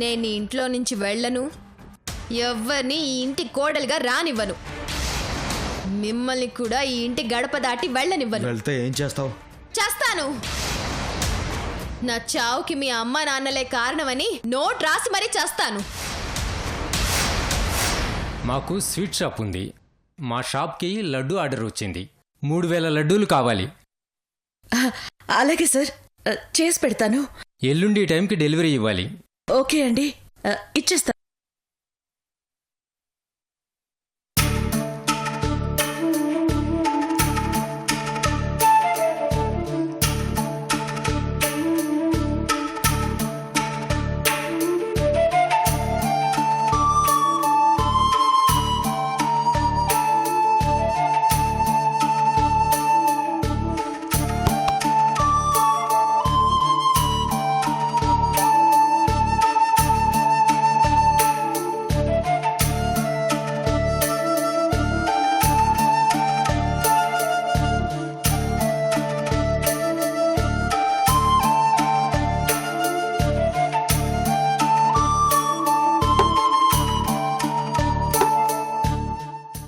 నేను ఈ ఇంట్లో నుంచి వెళ్ళను, ఎవ్వరిని ఈ ఇంటి కోడలుగా రానివ్వను. మిమ్మల్ని కూడా ఈ ఇంటి గడప దాటి వెళ్ళనివ్వను. వెళ్తే ఏం చేస్తావు? చేస్తాను. నా చావుకి మీ అమ్మ నాన్నలే కారణమని నోట్ రాసి మరీ చేస్తాను. మాకు స్వీట్ షాప్ ఉంది. మా షాప్కి లడ్డు ఆర్డర్ వచ్చింది. 3000 లడ్డూలు కావాలి. అలాగే సార్, చేసి పెడతాను. ఎల్లుండి టైంకి డెలివరీ ఇవ్వాలి. ఓకే అండి, ఇచ్చేస్తా.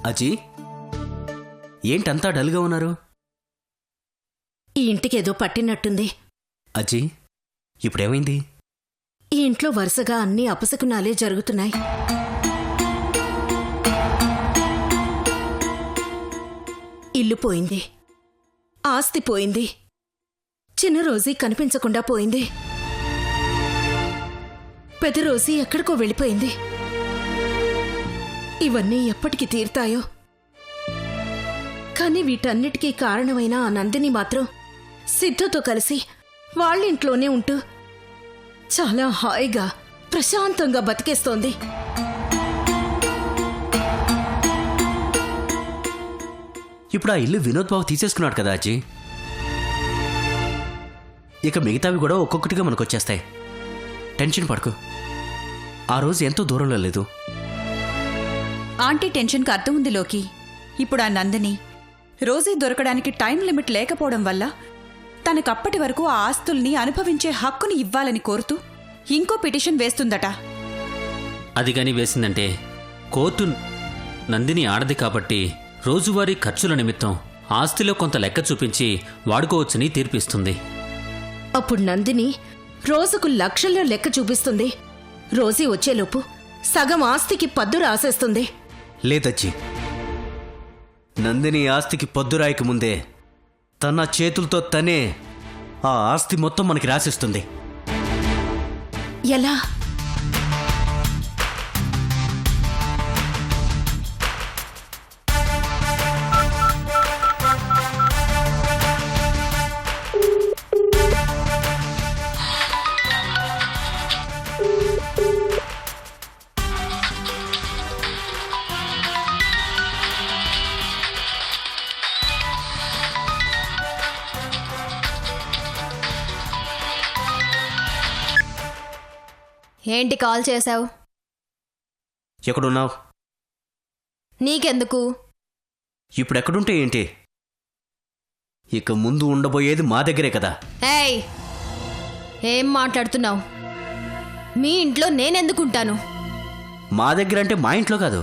అజీ, ఏంటంతా డల్గా ఉన్నారు? ఈ ఇంటికి ఏదో పట్టినట్టుంది. అజీ, ఇప్పుడేమైంది? ఈ ఇంట్లో వరుసగా అన్ని అపశకునాలే జరుగుతున్నాయి. ఇల్లు పోయింది, ఆస్తి పోయింది, చిన్న రోజీ కనిపించకుండా పోయింది, పెద్ద రోజీ ఎక్కడికో వెళ్ళిపోయింది. ఇవన్నీ ఎప్పటికి తీరుతాయో? కానీ వీటన్నిటికీ కారణమైన ఆ నందిని మాత్రం సిద్ధుతో కలిసి వాళ్ళింట్లోనే ఉంటూ చాలా హాయిగా ప్రశాంతంగా బతికేస్తోంది. ఇప్పుడు ఆ ఇల్లు వినోద్ బాబు తీసేసుకున్నాడు కదా అజీ. ఇక మిగతావి కూడా ఒక్కొక్కటిగా మనకొచ్చేస్తాయి. టెన్షన్ పడకు. ఆ రోజు ఎంతో దూరంలో లేదు. ఆంటీ టెన్షన్కి అర్థం ఉంది లోకి. ఇప్పుడు ఆ నందిని రోజీ దొరకడానికి టైం లిమిట్ లేకపోవడం వల్ల తనకప్పటి వరకు ఆ ఆస్తుల్ని అనుభవించే హక్కుని ఇవ్వాలని కోరుతూ ఇంకో పిటిషన్ వేస్తుందట. అది గాని వేసిందంటే కోర్టు నందిని ఆడది కాబట్టి రోజువారీ ఖర్చుల నిమిత్తం ఆస్తిలో కొంత లెక్క చూపించి వాడుకోవచ్చని తీర్పిస్తుంది. అప్పుడు నందిని రోజుకు లక్షల్లో లెక్క చూపిస్తుంది. రోజీ వచ్చేలోపు సగం ఆస్తికి పద్దు రాసేస్తుంది. లేదచ్చి, నందిని ఆస్తికి పొద్దురాయికి ముందే తన చేతులతో తనే ఆ ఆస్తి మొత్తం మనకి రాసిస్తుంది. ఎలా? ఏంటి కాల్ చేశావు? ఎక్కడున్నావు? నీకెందుకు? ఇప్పుడెక్కడుంటే ఏంటి? ఇక ముందు ఉండబోయేది మా దగ్గరే కదా. ఏయ్, ఏం మాట్లాడుతున్నావు? మీ ఇంట్లో నేనెందుకుంటాను? మా దగ్గర అంటే మా ఇంట్లో కాదు,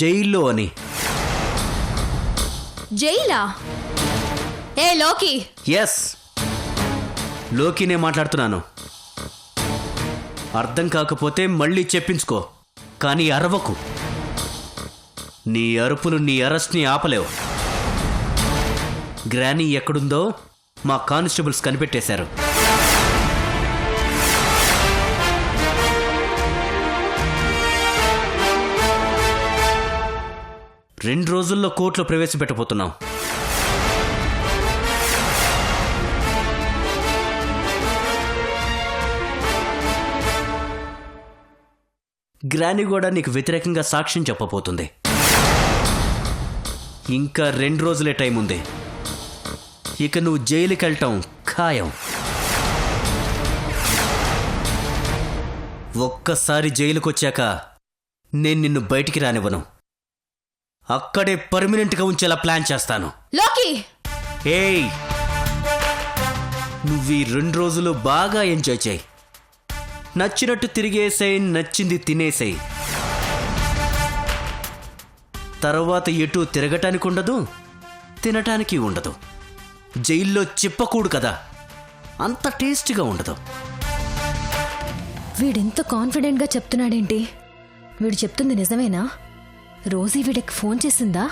జైల్లో అని. జైలా? ఏ లోకి! ఎస్, లోకినే మాట్లాడుతున్నాను. అర్థం కాకపోతే మళ్ళీ చెప్పించుకో, కానీ అరవకు. నీ అరుపులు నీ అరెస్ట్ని ఆపలేవు. గ్రానీ ఎక్కడుందో మా కానిస్టేబుల్స్ కనిపెట్టేశారు. రెండు రోజుల్లో కోర్టులో ప్రవేశపెట్టబోతున్నాం. గ్రానీ కూడా నీకు వ్యతిరేకంగా సాక్ష్యం చెప్పబోతుంది. ఇంకా 2 రోజులే టైం ఉంది. ఇక నువ్వు జైలుకి వెళ్ళటం ఖాయం. ఒక్కసారి జైలుకొచ్చాక నేను నిన్ను బయటికి రానివ్వను. అక్కడే పర్మనెంట్గా ఉంచేలా ప్లాన్ చేస్తాను. లోకి! ఏయ్, నువ్వు ఈ 2 రోజులు బాగా ఎంజాయ్ చేయి. నచ్చినట్టు తిరిగేసాయి, నచ్చింది తినేసాయి. తర్వాత ఎటు తిరగటానికి ఉండదు, తినటానికి ఉండదు. జైల్లో చిప్పకూడు కదా, అంత టేస్టీగా ఉండదు. వీడింత కాన్ఫిడెంట్గా చెప్తున్నాడేంటి? వీడు చెప్తుంది నిజమేనా? రోజీ వీడికి ఫోన్ చేసిందా?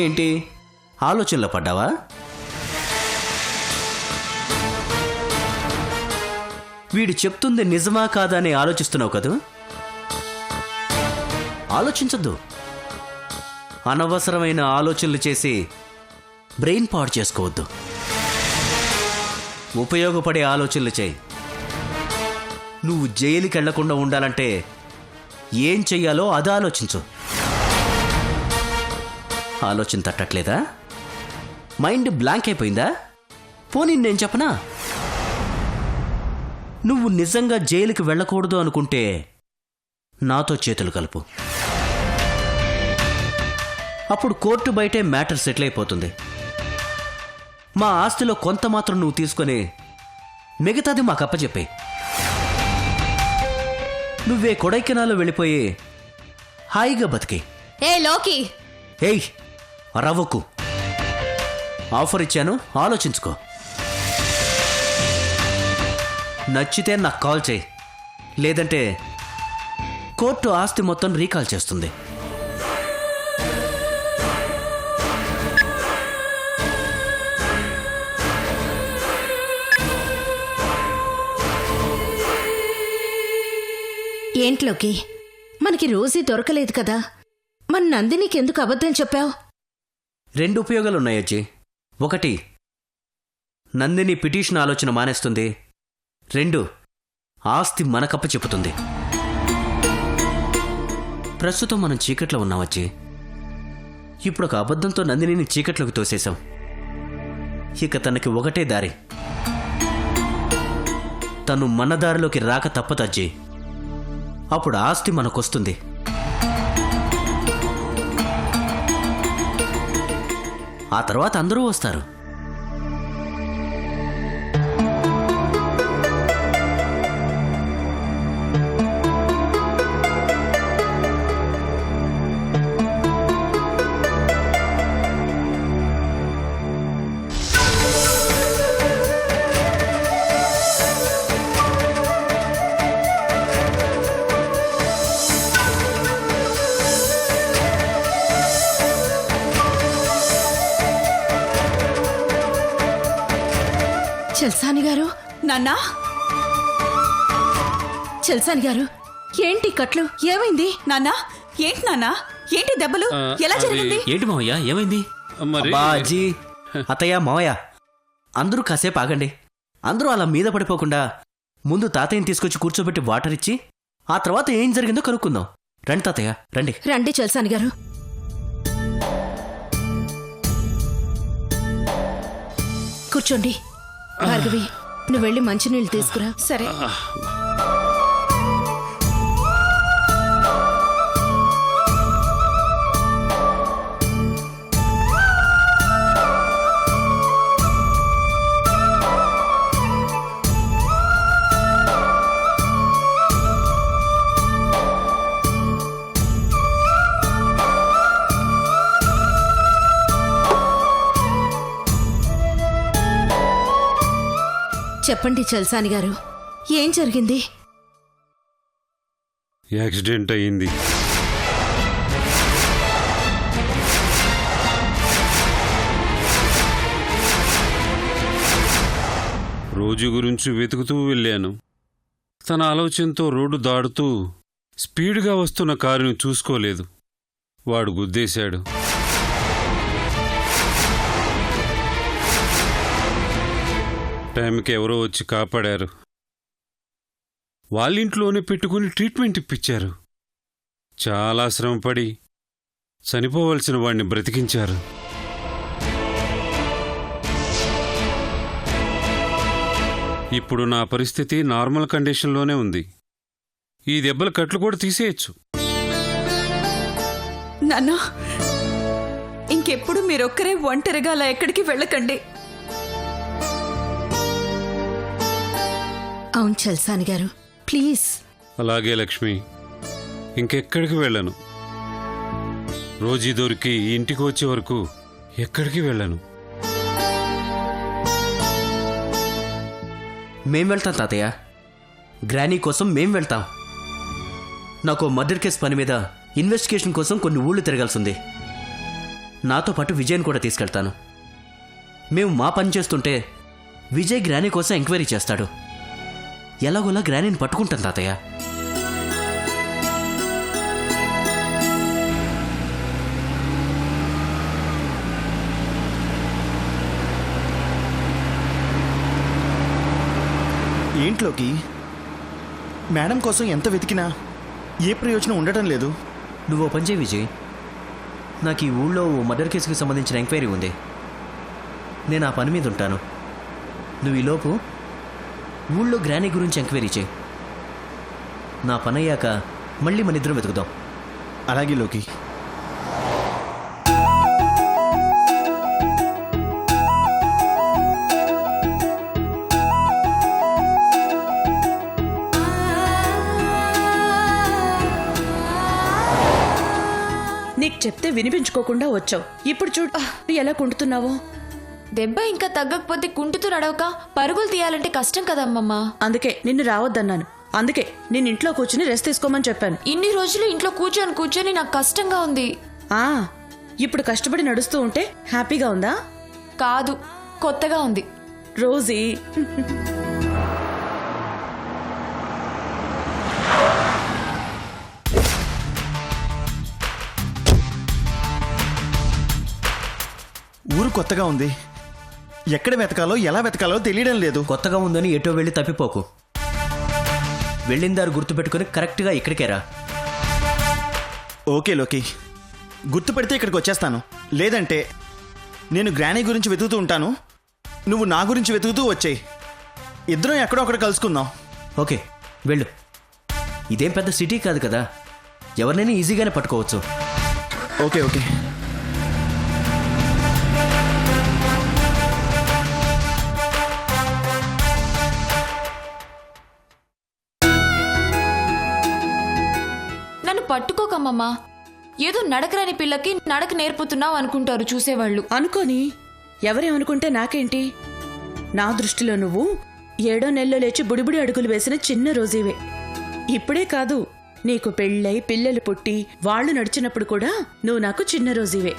ఏంటి ఆలోచనలో పడ్డావా? వీడు చెప్తుంది నిజమా కాదా అని ఆలోచిస్తున్నావు కదూ? ఆలోచించద్దు. అనవసరమైన ఆలోచనలు చేసి బ్రెయిన్ పాడు చేసుకోవద్దు. ఉపయోగపడే ఆలోచనలు చేయి. నువ్వు జైలుకి వెళ్లకుండా ఉండాలంటే ఏం చెయ్యాలో అది ఆలోచించు. ఆలోచన తట్టట్లేదా? మైండ్ బ్లాంక్ అయిపోయిందా? పోనీ నేను చెప్పనా? నువ్వు నిజంగా జైలుకి వెళ్ళకూడదు అనుకుంటే నాతో చేతులు కలుపు. అప్పుడు కోర్టు బయటే మ్యాటర్ సెటిల్ అయిపోతుంది. మా ఆస్తిలో కొంత మాత్రం నువ్వు తీసుకొని మిగతాది మాకు అప్పచెప్పే. నువ్వే కొడైకెనాల్లో వెళ్ళిపోయి హాయిగా బతికి. ఏ లోకి, ఏయ్ రవ్వకు. ఆఫర్ ఇచ్చాను, ఆలోచించుకో. నచ్చితే నాకు కాల్ చేయి, లేదంటే కోర్టు ఆస్తి మొత్తం రీకాల్ చేస్తుంది. ఏంట్లోకి మనకి రోజీ దొరకలేదు కదా, మన నందినికి ఎందుకు అబద్ధం చెప్పావు? 2 ఉపయోగాలున్నాయొచ్చి. 1, నందిని పిటిషన్ ఆలోచన మానేస్తుంది. 2, ఆస్తి మనకప్ప చెప్పుతుంది. ప్రస్తుతం మనం చీకట్లో ఉన్నామచ్చి. ఇప్పుడు ఒక అబద్ధంతో నందినిని చీకట్లోకి తోసేశాం. ఇక తనకి ఒకటే దారి. తను మన దారిలోకి రాక తప్పదజ్జి. అప్పుడు ఆస్తి మనకొస్తుంది. ఆ తర్వాత అందరూ వస్తారు. చల్సాని గారు, నాన్నా, చల్సాని గారు, ఏంటి కట్లు? ఏమైంది? నాన్నా, ఏంటి నాన్నా? ఏంటి దెబ్బలు? ఎలా జరిగింది? ఏంటి మావయ్య, ఏమైంది? అబ్బా అజ్జీ, అత్తయ్య, మావయ్య, అందరూ కాసేపు ఆగండి. అందరూ అలా మీద పడిపోకుండా ముందు తాతయ్యని తీసుకొచ్చి కూర్చోబెట్టి వాటర్ ఇచ్చి ఆ తర్వాత ఏం జరిగిందో కనుక్కుందాం. రండి తాతయ్య, రండి. రండి చల్సాని గారు. కూర్చోండి. భార్గవి, నువ్వు వెళ్ళి మంచినీళ్ళు తీసుకురా. సరే. చెప్పండి చల్సాని గారు, ఏం జరిగింది? యాక్సిడెంట్ అయింది. రోజు గురించి వెతుకుతూ వెళ్ళాను. తన ఆలోచనతో రోడ్డు దాడుతూ స్పీడ్గా వస్తున్న కారుని చూసుకోలేదు. వాడు గుద్దేశాడు. టైంకి ఎవరో వచ్చి కాపాడారు. వాళ్ళింట్లోనే పెట్టుకుని ట్రీట్మెంట్ ఇప్పించారు. చాలా శ్రమపడి చనిపోవలసిన వాడిని బ్రతికించారు. ఇప్పుడు నా పరిస్థితి నార్మల్ కండిషన్లోనే ఉంది. ఈ దెబ్బల కట్లు కూడా తీసేయచ్చు. నాన్నా, ఇంకెప్పుడు మీరొక్కరే ఒంటరిగా అలా ఎక్కడికి వెళ్ళకండి. అవును చల్సాని గారు, ప్లీజ్. అలాగే లక్ష్మి, ఇంకెక్కడికి వెళ్ళను. రోజీ దొరికి ఈ ఇంటికి వచ్చే వరకు ఎక్కడికి వెళ్ళను. మేం వెళ్తాం తాతయ్య. గ్రానీ కోసం మేం వెళ్తాం. నాకు మర్డర్ కేసు పని మీద ఇన్వెస్టిగేషన్ కోసం కొన్ని ఊళ్ళు తిరగాల్సి ఉంది. నాతో పాటు విజయ్ని కూడా తీసుకెళ్తాను. మేము మా పని చేస్తుంటే విజయ్ గ్రానీ కోసం ఎంక్వైరీ చేస్తాడు. ఎలాగోలా గ్రానీని పట్టుకుంటాం తాతయ్య. ఏంట్లోకి మేడం కోసం ఎంత వెతికినా ఏ ప్రయోజనం ఉండటం లేదు. నువ్వు ఓ పని చేయి విజయ్. నాకు ఈ ఊళ్ళో ఓ మర్డర్ కేసుకి సంబంధించిన ఎంక్వైరీ ఉంది. నేను ఆ పని మీద ఉంటాను. నువ్వు ఈలోపు ఊళ్ళో గ్రానీ గురించి ఎంక్వైరీ చేయి. నా పని అయ్యాక మళ్ళీ మన ఇద్దరం వెతుకుదాం. అలాగే లోకి. నీకు చెప్తే వినిపించుకోకుండా వచ్చావు. ఇప్పుడు చూడు ఎలా కుంటున్నావో. దెబ్బ ఇంకా తగ్గకపోతే కుంటుతూ నడవక పరుగులు తీయాలంటే కష్టం కదమ్మమ్మ. అందుకే నిన్ను రావద్దన్నాను. అందుకే నేను ఇంట్లో కూర్చుని రెస్ట్ తీసుకోమని చెప్పాను. ఇన్ని రోజులు ఇంట్లో కూర్చొని నాకు కష్టంగా ఉంది. ఇప్పుడు కష్టపడి నడుస్తూ ఉంటే హ్యాపీగా ఉందా? కాదు, కొత్తగా ఉంది. రోజీ ఊరు కొత్తగా ఉంది. ఎక్కడ వెతకాలో ఎలా వెతకాలో తెలియడం లేదు. కొత్తగా ఉందని ఎటో వెళ్ళి తప్పిపోకు. వెళ్ళిన దారి గుర్తుపెట్టుకుని కరెక్ట్గా ఇక్కడికే రా. ఓకే లోకి, గుర్తుపెడితే ఇక్కడికి వచ్చేస్తాను. లేదంటే నేను గ్రానీ గురించి వెతుకుతూ ఉంటాను, నువ్వు నా గురించి వెతుకుతూ వచ్చేయి. ఇద్దరం ఎక్కడో అక్కడ కలుసుకుందాం. ఓకే వెళ్ళు. ఇదేం పెద్ద సిటీ కాదు కదా, ఎవరినైనా ఈజీగానే పట్టుకోవచ్చు. Okay okay. నన్ను పట్టుకోకమ్మమ్మా. ఏదో నడకరాని పిల్లకి నడక నేర్పుతున్నావు అనుకుంటారు చూసేవాళ్ళు. అనుకోని ఎవరేమనుకుంటే నాకేంటి? నా దృష్టిలో నువ్వు 7వ నెలలో లేచి బుడిబుడి అడుగులు వేసిన చిన్న రోజీవే. ఇప్పుడే కాదు, నీకు పెళ్ళై పిల్లలు పుట్టి వాళ్ళు నడిచినప్పుడు కూడా నువ్వు నాకు చిన్న రోజీవే.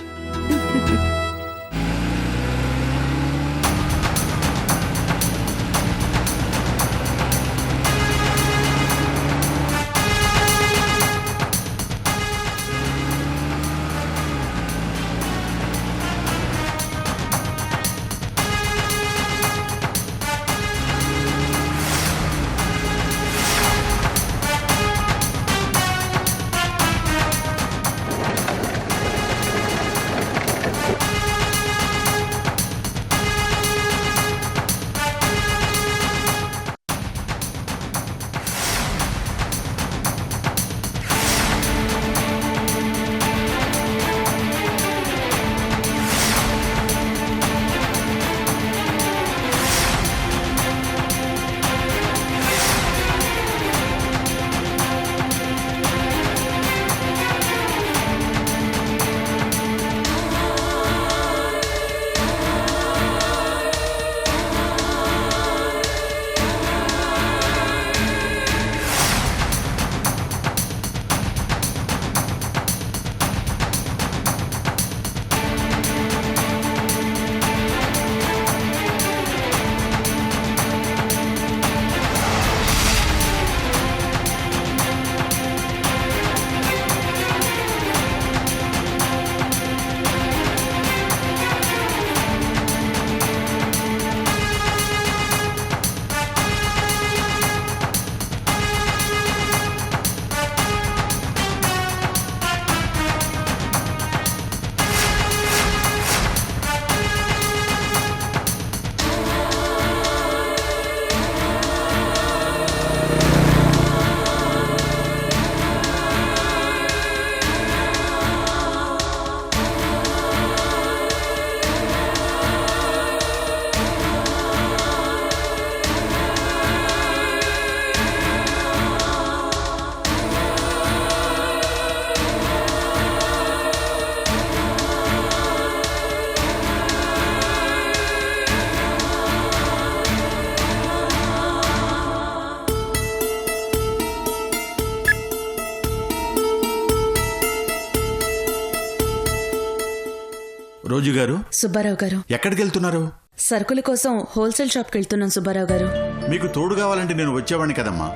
రోజు గారు, సుబ్బారావు గారు, ఎక్కడికి వెళ్తున్నారు? సరుకుల కోసం హోల్సేల్ షాప్కి వెళ్తున్నాను సుబ్బారావు గారు. మీకు తోడు కావాలంటే నేను వచ్చేవాడిని కదమ్మా.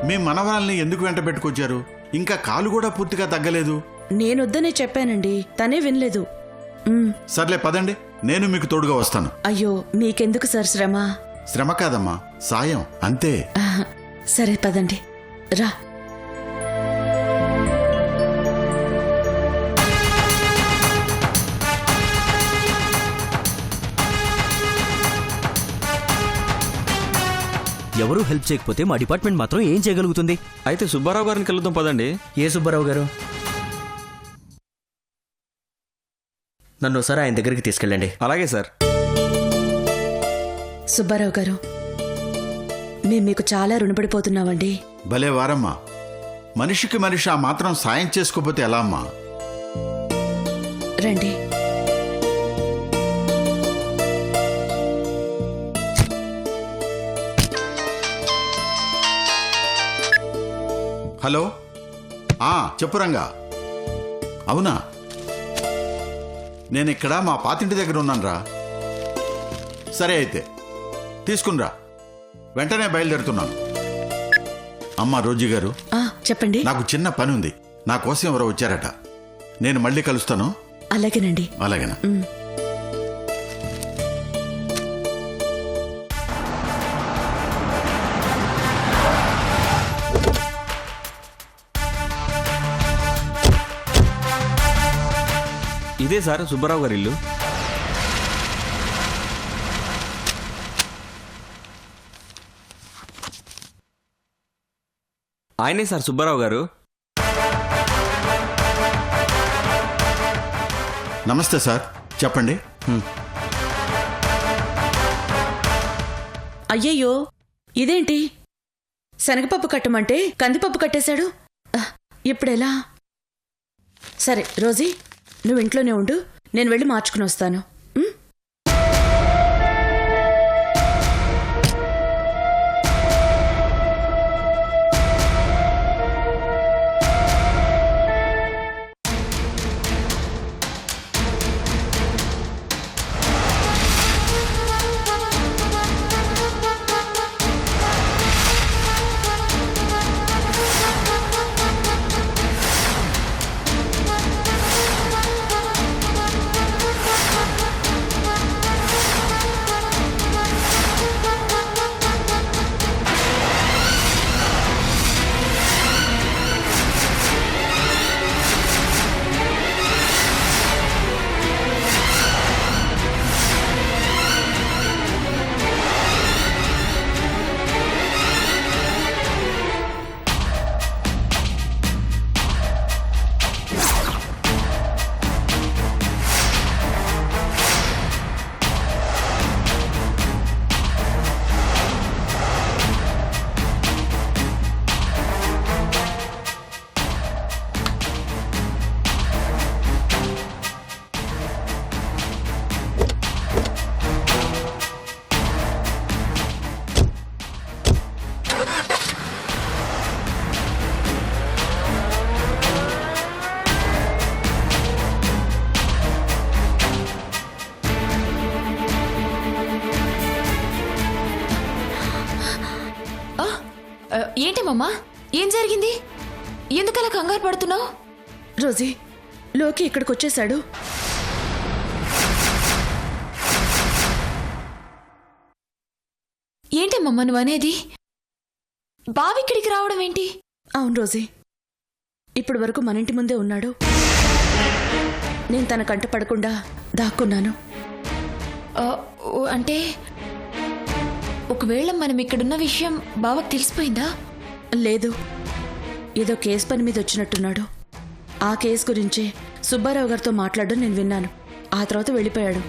మీ మనవరాల్ని ఎందుకు వెంట పెట్టుకొచ్చారు? ఇంకా కాలు కూడా పూర్తిగా తగ్గలేదు. నేనొద్దనే చెప్పానండి, తనే వినలేదు. సర్లే పదండి, నేను మీకు తోడుగా వస్తాను. అయ్యో, మీకెందుకు సార్ శ్రమ? శ్రమ కాదమ్మా, సాయం అంతే. ఆహా, సరే పదండి, రా. ఎవరూ హెల్ప్ చేయకపోతే మా డిపార్ట్మెంట్ మాత్రం ఏం చేయగలుగుతుంది? అయితే సుబ్బారావు గారిని కలుద్దాం పదండి. ఏ సుబ్బారావు గారు? నన్ను ఒకసారి ఆయన దగ్గరికి తీసుకెళ్ళండి. అలాగే సార్. సుబ్బారావు గారు, మేము మీకు చాలా రుణపడిపోతున్నామండి. భలే వారమ్మా, మనిషికి మనిషి ఆ మాత్రం సాయం చేసుకోకపోతే ఎలా అమ్మా? రండి. హలో, చెప్పు రంగా. అవునా, నేను ఇక్కడ మా పాతింటి దగ్గర ఉన్నానురా. సరే అయితే తీసుకునిరా, వెంటనే బయలుదేరుతున్నాను. అమ్మా రోజీ గారు, చెప్పండి. నాకు చిన్న పని ఉంది, నా కోసం ఎవరో వచ్చారట. నేను మళ్ళీ కలుస్తాను. అలాగేనండి. అలాగేనా? ఇదే సార్ సుబ్బారావు గారి ఇల్లు. ఆయనే సార్ సుబ్బారావు గారు. నమస్తే సార్, చెప్పండి. అయ్యయ్యో, ఇదేంటి? శనగపప్పు కట్టమంటే కందిపప్పు కట్టేశాడు. ఇప్పుడెలా? సరే రోజీ, నువ్వు ఇంట్లోనే ఉండు, నేను వెళ్ళి మార్చుకుని వస్తాను. ఏంటమ్మా, ఏం జరిగింది? ఎందుకలా కంగారు పడుతున్నావు? రోజీ, లోకి ఇక్కడికి వచ్చేశాడు. ఏంటమ్మా నువ్వు అనేది? బావి ఇక్కడికి రావడం ఏంటి? అవును రోజీ, ఇప్పటి వరకు మన ఇంటి ముందే ఉన్నాడు. నేను తన కంట పడకుండా దాక్కున్నాను. అంటే ఒకవేళ మనం ఇక్కడున్న విషయం బావకు తెలిసిపోయిందా? లేదు, ఏదో కేసు పని మీద వచ్చినట్టున్నాడు. ఆ కేసు గురించే సుబ్బారావు గారితో మాట్లాడడం నేను విన్నాను. ఆ తర్వాత వెళ్ళిపోయాడు.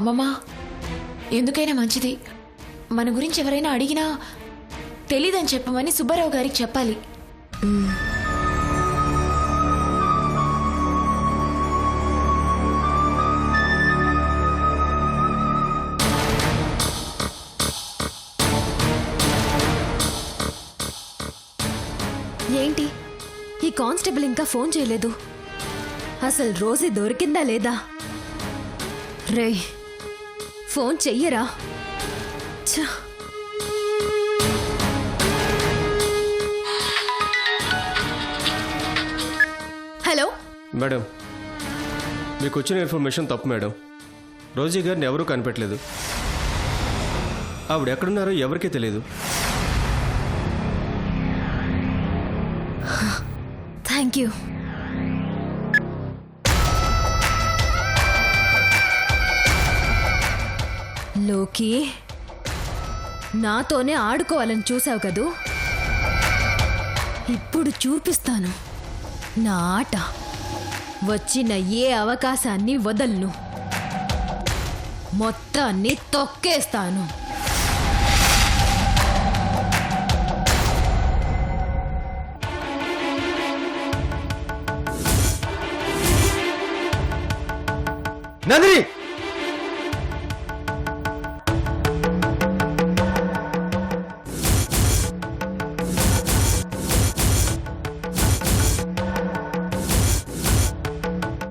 అమ్మమ్మ, ఎందుకైనా మంచిది, మన గురించి ఎవరైనా అడిగినా తెలీదని చెప్పమని సుబ్బారావు గారికి చెప్పాలి. ఏంటి, ఈ కానిస్టేబుల్ ఇంకా ఫోన్ చేయలేదు? అసలు రోజీ దొరికిందా లేదా? రేయ్, ఫోన్ చెయ్యరా. ఛ! హలో మేడం, మీకు వచ్చిన ఇన్ఫర్మేషన్ తప్పు మేడం. రోజీ గారిని ఎవరూ కనిపెట్టలేదు. ఆవిడ ఎక్కడున్నారో ఎవరికీ తెలియదు. Thank you. లోకి, నాతోనే ఆడుకోవాలని చూసావు కదూ, ఇప్పుడు చూపిస్తాను నా ఆట. వచ్చిన ఏ అవకాశాన్ని వదలను, మొత్తాన్ని తొక్కేస్తాను. నందిని